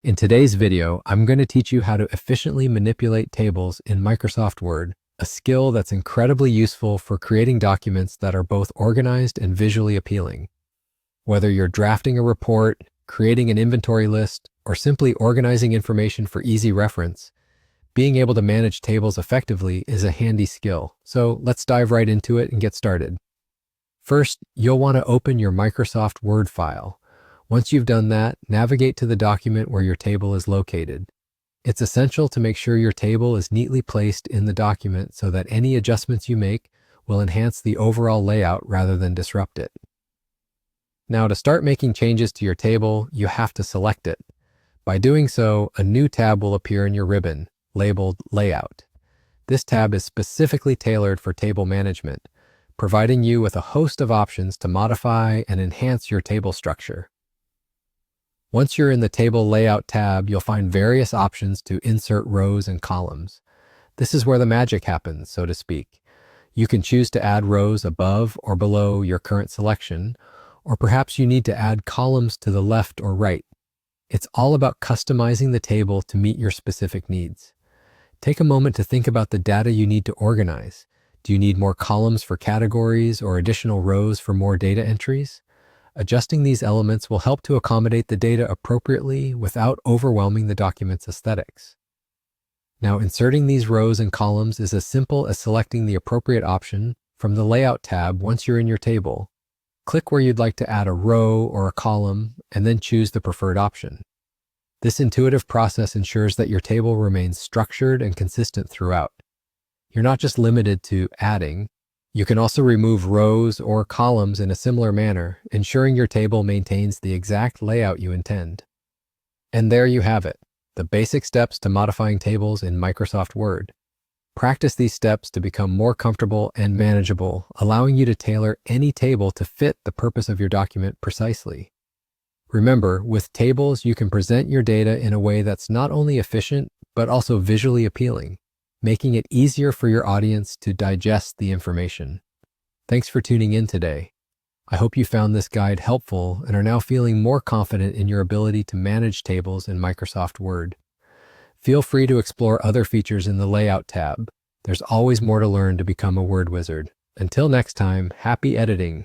In today's video, I'm going to teach you how to efficiently manipulate tables in Microsoft Word, a skill that's incredibly useful for creating documents that are both organized and visually appealing. Whether you're drafting a report, creating an inventory list, or simply organizing information for easy reference, being able to manage tables effectively is a handy skill. So let's dive right into it and get started. First, you'll want to open your Microsoft Word file. Once you've done that, navigate to the document where your table is located. It's essential to make sure your table is neatly placed in the document so that any adjustments you make will enhance the overall layout rather than disrupt it. Now, to start making changes to your table, you have to select it. By doing so, a new tab will appear in your ribbon, labeled Layout. This tab is specifically tailored for table management, providing you with a host of options to modify and enhance your table structure. Once you're in the Table Layout tab, you'll find various options to insert rows and columns. This is where the magic happens, so to speak. You can choose to add rows above or below your current selection, or perhaps you need to add columns to the left or right. It's all about customizing the table to meet your specific needs. Take a moment to think about the data you need to organize. Do you need more columns for categories or additional rows for more data entries? Adjusting these elements will help to accommodate the data appropriately without overwhelming the document's aesthetics. Now, inserting these rows and columns is as simple as selecting the appropriate option from the Layout tab once you're in your table. Click where you'd like to add a row or a column, and then choose the preferred option. This intuitive process ensures that your table remains structured and consistent throughout. You're not just limited to adding. You can also remove rows or columns in a similar manner, ensuring your table maintains the exact layout you intend. And there you have it, the basic steps to modifying tables in Microsoft Word. Practice these steps to become more comfortable and manageable, allowing you to tailor any table to fit the purpose of your document precisely. Remember, with tables, you can present your data in a way that's not only efficient, but also visually appealing, making it easier for your audience to digest the information. Thanks for tuning in today. I hope you found this guide helpful and are now feeling more confident in your ability to manage tables in Microsoft Word. Feel free to explore other features in the Layout tab. There's always more to learn to become a word wizard. Until next time, happy editing.